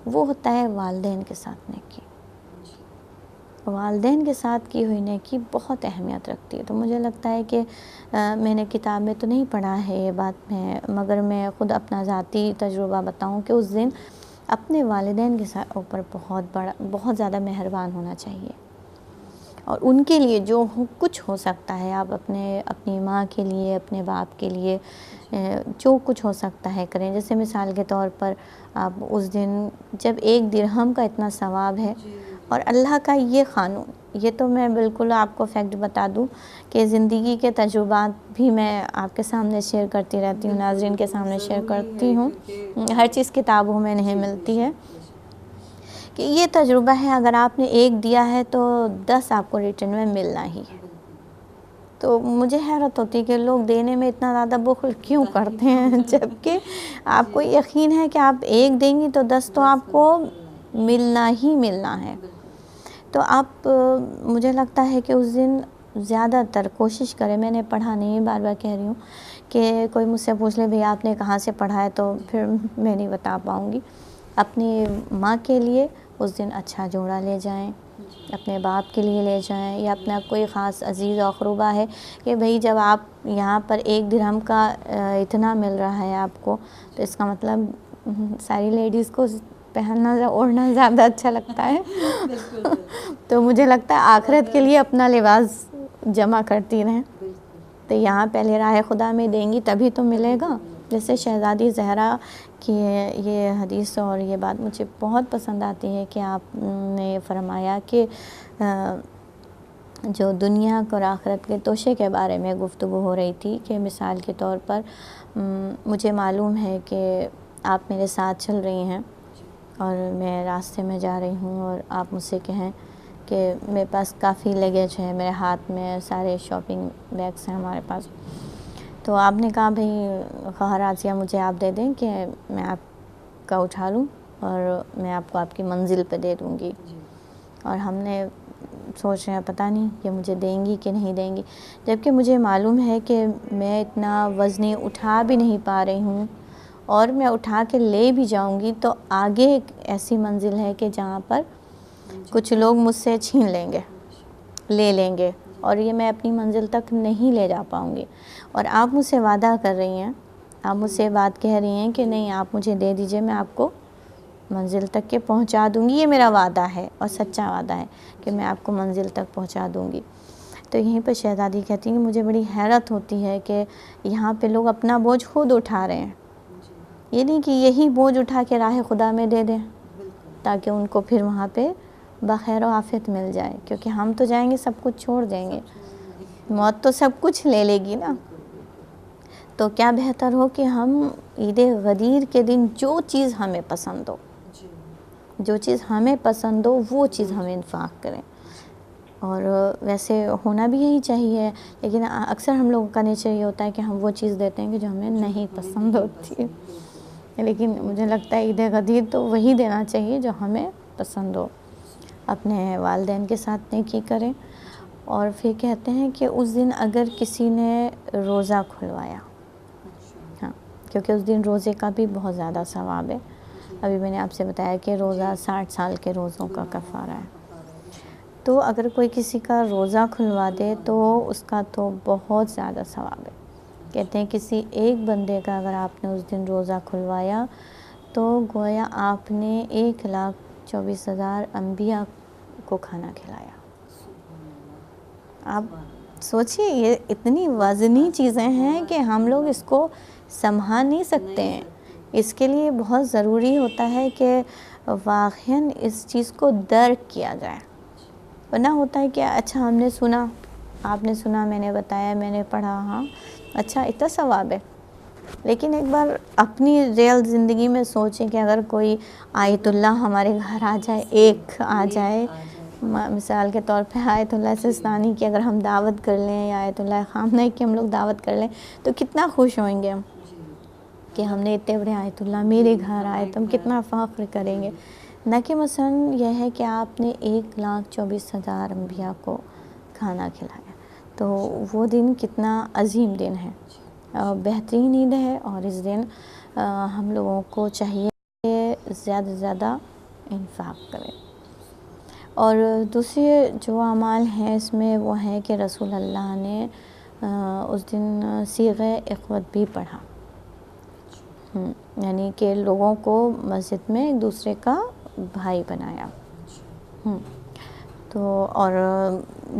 وہ ہوتا ہے والدین کے ساتھ نیکی. والدین کے ساتھ کی ہوئی نیکی بہت اہمیت رکھتی ہے. تو مجھے لگتا ہے کہ میں نے کتاب میں تو نہیں پڑھا ہے یہ بات میں، مگر میں خود اپنا ذاتی تجربہ بتاؤں کہ اس دن اپنے والدین کے ساتھ اوپر بہت زیادہ مہربان ہونا چاہیے. اور ان کے لیے جو کچھ ہو سکتا ہے آپ اپنی ماں کے لیے، اپنے باپ کے لیے جو کچھ ہو سکتا ہے کریں. جیسے مثال کے طور پر آپ اس دن جب 1 درہم کا اتنا ثواب ہے، اور اللہ کا یہ قانون، یہ تو میں بالکل آپ کو فیکٹ بتا دوں کہ زندگی کے تجربات بھی میں آپ کے سامنے شیئر کرتی رہتی ہوں، ناظرین کے سامنے شیئر کرتی ہوں. ہر چیز کتابوں میں نہیں ملتی ہے. کہ یہ تجربہ ہے، اگر آپ نے 1 دیا ہے تو 10 آپ کو ریٹرن میں ملنا ہی ہے. تو مجھے حیرت ہوتی ہے کہ لوگ دینے میں اتنا زیادہ بخل کیوں کرتے ہیں، جبکہ آپ کو یقین ہے کہ آپ ایک دیں گی تو 10 تو آپ کو ملنا ہی ملنا ہے۔ تو آپ مجھے لگتا ہے کہ اس دن زیادہ تر کوشش کریں، میں نے پڑھا نہیں، بار بار کہہ رہی ہوں کہ کوئی مجھ سے پوچھ لے بھئی آپ نے کہاں سے پڑھا ہے، تو پھر میں نہیں بتا پاؤں گی۔ اپنی ماں کے لیے اس دن اچھا جوڑا لے جائیں، اپنے باپ کے لیے لے جائیں، یا اپنا کوئی خاص عزیز و اقربا ہے کہ بھئی جب آپ یہاں پر 1 درہم کا اتنا مل رہا ہے آپ کو، تو اس کا مطلب ساری لیڈیز کو پہننا اوڑھنا زیادہ اچھا لگتا ہے تو مجھے لگتا ہے آخرت کے لیے اپنا لباس جمع کرتی رہیں، تو یہاں پہلے راہ خدا میں دیں گی تبھی تو ملے گا۔ جیسے شہزادی زہرا کی یہ حدیث اور یہ بات مجھے بہت پسند آتی ہے کہ آپ نے فرمایا کہ جو دنیا اور آخرت کے توشے کے بارے میں گفتگو ہو رہی تھی، کہ مثال کے طور پر مجھے معلوم ہے کہ آپ میرے ساتھ چل رہی ہیں اور میں راستے میں جا رہی ہوں اور آپ مجھ سے کہیں کہ میرے پاس کافی لگیج ہے، میرے ہاتھ میں سارے شاپنگ بیگس ہیں ہمارے پاس، تو آپ نے کہا بھئی خواہر آسیہ مجھے آپ دے دیں کہ میں آپ کا اٹھا لوں اور میں آپ کو آپ کی منزل پہ دے دوں گی، اور ہم نے سوچ رہے ہیں پتہ نہیں کہ مجھے دیں گی کہ نہیں دیں گی، جبکہ مجھے معلوم ہے کہ میں اتنا وزنی اٹھا بھی نہیں پا رہی ہوں، اور میں اٹھا کے لے بھی جاؤں گی تو آگے ایک ایسی منزل ہے کہ جہاں پر کچھ لوگ مجھ سے چھین لیں گے، لے لیں گے، اور یہ میں اپنی منزل تک نہیں لے جا پاؤں گی، اور آپ مجھ سے وعدہ کر رہی ہیں، آپ مجھ سے بات کہہ رہی ہیں کہ نہیں آپ مجھے دے دیجئے، میں آپ کو منزل تک کے پہنچا دوں گی، یہ میرا وعدہ ہے اور سچا وعدہ ہے کہ میں آپ کو منزل تک پہنچا دوں گی۔ تو یہیں پہ شہزادی کہتی ہیں کہ مجھے بڑی حیرت ہوتی ہے کہ یہاں پہ لوگ اپنا بوجھ خود اٹھا رہے ہیں، یہ نہیں کہ یہی بوجھ اٹھا کے راہ خدا میں دے دیں تاکہ ان کو پھر وہاں پہ بخیر و عافیت مل جائے، کیونکہ ہم تو جائیں گے سب کچھ چھوڑ دیں گے، موت تو سب کچھ لے لے گی نا۔ تو کیا بہتر ہو کہ ہم عید غدیر کے دن جو چیز ہمیں پسند ہو، جو چیز ہمیں پسند ہو وہ چیز ہمیں انفاق کریں، اور ویسے ہونا بھی یہی چاہیے، لیکن اکثر ہم لوگوں کا نیچر یہ ہوتا ہے کہ ہم وہ چیز دیتے ہیں کہ جو ہمیں نہیں پسند ہوتی ہے، لیکن مجھے لگتا ہے عید غدیر تو وہی دینا چاہیے جو ہمیں پسند ہو۔ اپنے والدین کے ساتھ نیکی کریں، اور پھر کہتے ہیں کہ اس دن اگر کسی نے روزہ کھلوایا، ہاں کیونکہ اس دن روزے کا بھی بہت زیادہ ثواب ہے، ابھی میں نے آپ سے بتایا کہ روزہ 60 سال کے روزوں کا کفارہ ہے، تو اگر کوئی کسی کا روزہ کھلوا دے تو اس کا تو بہت زیادہ ثواب ہے۔ کہتے ہیں کسی ایک بندے کا اگر آپ نے اس دن روزہ کھلوایا تو گویا آپ نے 1,24,000 انبیاء کو کھانا کھلایا۔ آپ سوچئے یہ اتنی وزنی چیزیں ہیں کہ ہم لوگ اس کو سنبھال نہیں سکتے ہیں، اس کے لیے بہت ضروری ہوتا ہے کہ واقعاً اس چیز کو درک کیا جائے، ورنہ ہوتا ہے کہ اچھا ہم نے سنا، آپ نے سنا، میں نے بتایا، میں نے پڑھا، ہاں اچھا اتنا ثواب ہے، لیکن ایک بار اپنی ریئل زندگی میں سوچیں کہ اگر کوئی آیت اللہ ہمارے گھر آ جائے، ایک آ جائے، مثال کے طور پہ آیت اللہ سستانی کی اگر ہم دعوت کر لیں یا آیت اللہ خامنہ کی ہم لوگ دعوت کر لیں تو کتنا خوش ہوئیں گے ہم کہ ہم نے اتنے بڑے آیت اللہ میرے گھر آئے، تو ہم کتنا فخر کریں گے، نہ کہ مثلاً یہ ہے کہ آپ نے 1,24,000 انبیاء کو کھانا کھلایا، تو وہ دن کتنا عظیم دن ہے، بہترین عید ہے، اور اس دن ہم لوگوں کو چاہیے کہ زیادہ سے زیادہ انفاق کریں۔ اور دوسرے جو اعمال ہیں اس میں وہ ہے کہ رسول اللہ نے اس دن صیغہ اخوت بھی پڑھا، یعنی کہ لوگوں کو مسجد میں ایک دوسرے کا بھائی بنایا، تو اور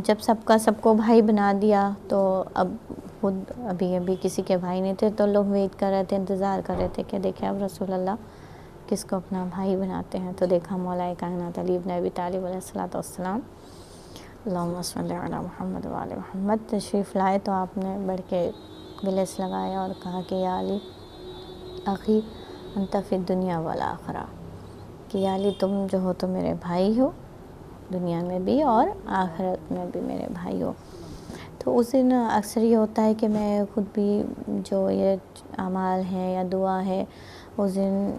جب سب کا سب کو بھائی بنا دیا تو اب خود ابھی کسی کے بھائی نہیں تھے تو لوگ ویٹ کر رہے تھے، انتظار کر رہے تھے کہ دیکھیں اب رسول اللہ کس کو اپنا بھائی بناتے ہیں، تو دیکھا مولا کائنات علی بن ابی طالب علیہ الصلوۃ والسلام، اللہم صلی علی محمد وآل محمد، تشریف لائے تو آپ نے بڑھ کے گلیس لگایا اور کہا کہ یا علی اخی انت فی الدنیا والآخرہ، کہ یا علی تم جو ہو تو میرے بھائی ہو، دنیا میں بھی اور آخرت میں بھی میرے بھائی ہو۔ تو اس دن اکثر یہ ہوتا ہے کہ میں خود بھی جو یہ اعمال ہیں یا دعا ہے اس دن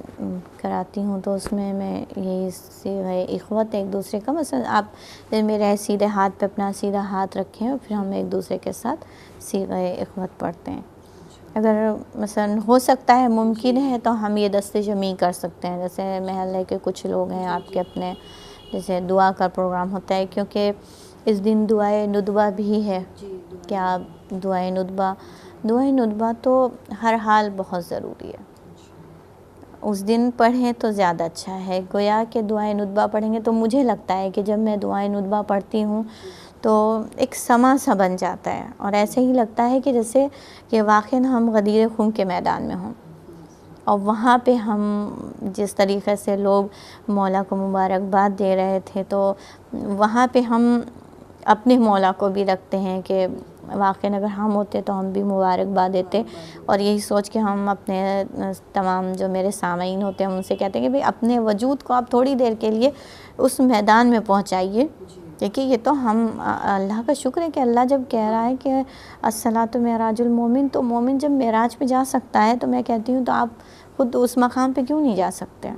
کراتی ہوں، تو اس میں یہی صیغہ اخوت ایک دوسرے کا، مثلا آپ میرے سیدھے ہاتھ پہ اپنا سیدھا ہاتھ رکھیں اور پھر ہم ایک دوسرے کے ساتھ صیغہ اخوت پڑھتے ہیں. اگر مثلا ہو سکتا ہے ممکن ہے تو ہم یہ دست جمعی کر سکتے ہیں. جیسے محلے کے کچھ لوگ ہیں آپ کے اپنے، جیسے دعا کا پروگرام ہوتا ہے، کیونکہ اس دن دعائے ندبہ بھی ہے. کیا آپ دعائے ندبہ تو ہر حال بہت ضروری ہے. اس دن پڑھیں تو زیادہ اچھا ہے. گویا کہ دعائے ندبہ پڑھیں گے تو مجھے لگتا ہے کہ جب میں دعائے ندبہ پڑھتی ہوں تو ایک سما سا بن جاتا ہے، اور ایسے ہی لگتا ہے کہ جیسے کہ واقعاً ہم غدیر خون کے میدان میں ہوں، اور وہاں پہ ہم جس طریقے سے لوگ مولا کو مبارکباد دے رہے تھے، تو وہاں پہ ہم اپنے مولا کو بھی رکھتے ہیں کہ واقعاً اگر ہم ہوتے تو ہم بھی مبارکباد دیتے. اور یہی سوچ کے ہم اپنے تمام جو میرے سامعین ہوتے ہیں ان سے کہتے ہیں کہ بھئی اپنے وجود کو آپ تھوڑی دیر کے لیے اس میدان میں پہنچائیے. دیکھیے یہ تو ہم اللہ کا شکر ہے کہ اللہ جب کہہ رہا ہے کہ الصلاۃ معراج المومن، تو مومن جب معراج پہ جا سکتا ہے تو میں کہتی ہوں تو آپ خود اس مقام پہ کیوں نہیں جا سکتے؟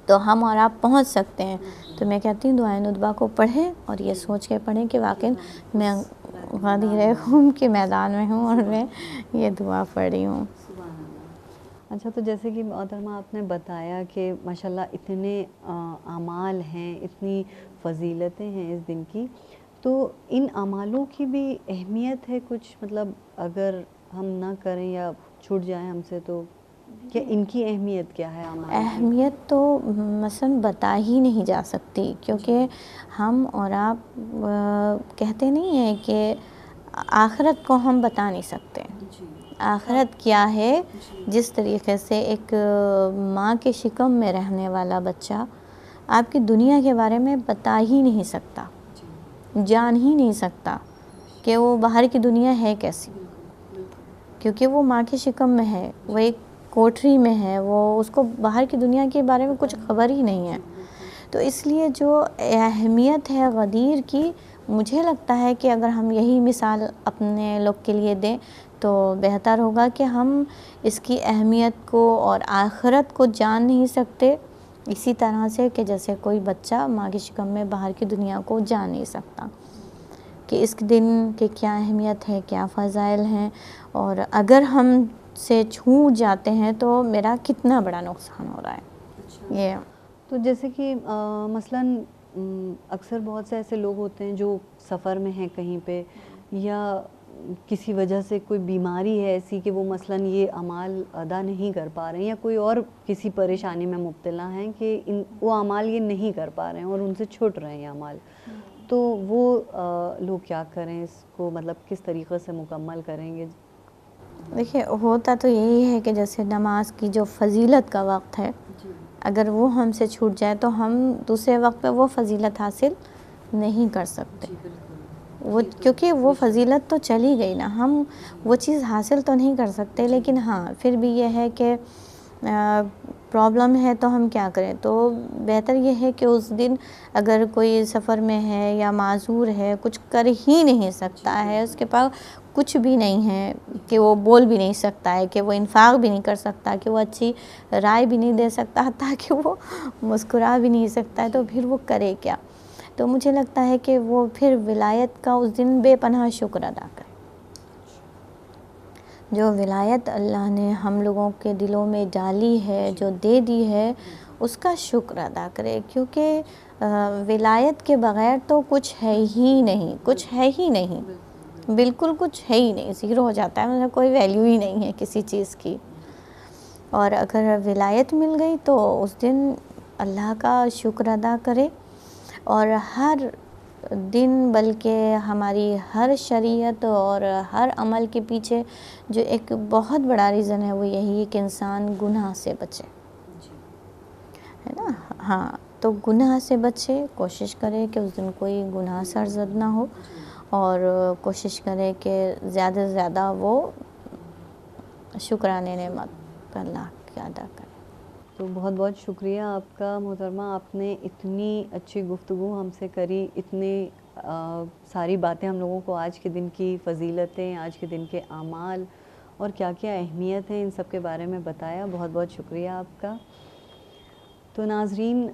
تو ہم اور آپ پہنچ سکتے ہیں. تو میں کہتی ہوں دعائے ندبہ کو پڑھیں اور یہ سوچ کے پڑھیں کہ واقعی میں غدیر خون کے میدان میں ہوں اور میں یہ دعا پڑھ رہی ہوں. اچھا، تو جیسے کہ محترمہ آپ نے بتایا کہ ماشاءاللہ اتنے اعمال ہیں، اتنی فضیلتیں ہیں اس دن کی، تو ان اعمالوں کی بھی اہمیت ہے کچھ؟ مطلب اگر ہم نہ کریں یا چھوٹ جائیں ہم سے تو کیا ان کی اہمیت کیا ہے اعمال کی؟ اہمیت تو مثلا بتا ہی نہیں جا سکتی، کیونکہ ہم اور آپ کہتے نہیں ہیں کہ آخرت کو ہم بتا نہیں سکتے. آخرت کیا ہے؟ جس طریقے سے ایک ماں کے شکم میں رہنے والا بچہ آپ کی دنیا کے بارے میں بتا ہی نہیں سکتا، جان ہی نہیں سکتا کہ وہ باہر کی دنیا ہے کیسی، کیونکہ وہ ماں کے شکم میں ہے، وہ ایک کوٹری میں ہے، وہ اس کو باہر کی دنیا کے بارے میں کچھ خبر ہی نہیں ہے. تو اس لیے جو اہمیت ہے غدیر کی، مجھے لگتا ہے کہ اگر ہم یہی مثال اپنے لوگ کے لیے دیں تو بہتر ہوگا کہ ہم اس کی اہمیت کو اور آخرت کو جان نہیں سکتے اسی طرح سے کہ جیسے کوئی بچہ ماں کے شکم میں باہر کی دنیا کو جان نہیں سکتا، کہ اس دن کی کیا اہمیت ہے، کیا فضائل ہیں، اور اگر ہم سے چھوٹ جاتے ہیں تو میرا کتنا بڑا نقصان ہو رہا ہے. یہ تو جیسے کہ مثلاً اکثر بہت سے ایسے لوگ ہوتے ہیں جو سفر میں ہیں کہیں پہ، یا کسی وجہ سے کوئی بیماری ہے ایسی کہ وہ مثلاً یہ اعمال ادا نہیں کر پا رہے ہیں، یا کوئی اور کسی پریشانی میں مبتلا ہیں کہ وہ اعمال یہ نہیں کر پا رہے ہیں اور ان سے چھوٹ رہے ہیں یہ اعمال، تو وہ لوگ کیا کریں؟ اس کو مطلب کس طریقے سے مکمل کریں گے؟ دیکھیے ہوتا تو یہی ہے کہ جیسے نماز کی جو فضیلت کا وقت ہے، اگر وہ ہم سے چھوٹ جائے تو ہم دوسرے وقت پہ وہ فضیلت حاصل نہیں کر سکتے. وہ کیونکہ وہ فضیلت تو چلی گئی نا، ہم وہ چیز حاصل تو نہیں کر سکتے. لیکن ہاں پھر بھی یہ ہے کہ پرابلم ہے تو ہم کیا کریں؟ تو بہتر یہ ہے کہ اس دن اگر کوئی سفر میں ہے یا معذور ہے، کچھ کر ہی نہیں سکتا ہے، اس کے پاس کچھ بھی نہیں ہے، کہ وہ بول بھی نہیں سکتا ہے، کہ وہ انفاق بھی نہیں کر سکتا، کہ وہ اچھی رائے بھی نہیں دے سکتا، حتیٰ کہ وہ مسکرا بھی نہیں سکتا ہے، تو پھر وہ کرے کیا؟ تو مجھے لگتا ہے کہ وہ پھر ولایت کا اس دن بے پناہ شکر ادا کرے. جو ولایت اللہ نے ہم لوگوں کے دلوں میں ڈالی ہے، جو دے دی ہے، اس کا شکر ادا کرے. کیونکہ ولایت کے بغیر تو کچھ ہے ہی نہیں، کچھ ہے ہی نہیں، بالکل کچھ ہے ہی نہیں، زیرو ہو جاتا ہے، مطلب کوئی ویلیو ہی نہیں ہے کسی چیز کی. اور اگر ولایت مل گئی تو اس دن اللہ کا شکر ادا کرے. اور ہر دن بلکہ ہماری ہر شریعت اور ہر عمل کے پیچھے جو ایک بہت بڑا ریزن ہے وہ یہی ہے کہ انسان گناہ سے بچے، ہے نا. ہاں تو گناہ سے بچے، کوشش کرے کہ اس دن کوئی گناہ سرزد نہ ہو، اور کوشش کرے کہ زیادہ سے زیادہ وہ شکرانے نعمت اللہ کی ادا کرے. تو بہت بہت شکریہ آپ کا محترمہ، آپ نے اتنی اچھی گفتگو ہم سے کری، اتنے ساری باتیں ہم لوگوں کو آج کے دن کی فضیلتیں، آج کے دن کے اعمال اور کیا کیا اہمیت ہے ان سب کے بارے میں بتایا. بہت بہت شکریہ آپ کا. تو ناظرین،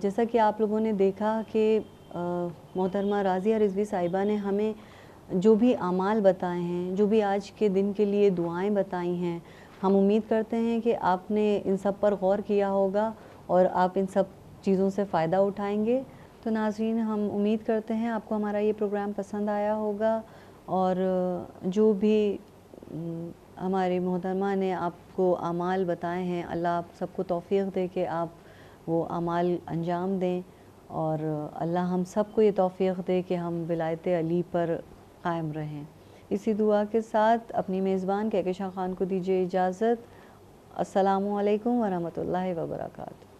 جیسا کہ آپ لوگوں نے دیکھا کہ محترمہ راضیہ رضوی صاحبہ نے ہمیں جو بھی اعمال بتائے ہیں، جو بھی آج کے دن کے لیے دعائیں بتائی ہیں، ہم امید کرتے ہیں کہ آپ نے ان سب پر غور کیا ہوگا اور آپ ان سب چیزوں سے فائدہ اٹھائیں گے. تو ناظرین، ہم امید کرتے ہیں آپ کو ہمارا یہ پروگرام پسند آیا ہوگا، اور جو بھی ہماری محترمہ نے آپ کو اعمال بتائے ہیں، اللہ آپ سب کو توفیق دے کہ آپ وہ اعمال انجام دیں، اور اللہ ہم سب کو یہ توفیق دے کہ ہم ولایت علی پر قائم رہیں. اسی دعا کے ساتھ اپنی میزبان کہکشاں خان کو دیجیے اجازت. السلام علیکم ورحمۃ اللہ وبرکاتہ.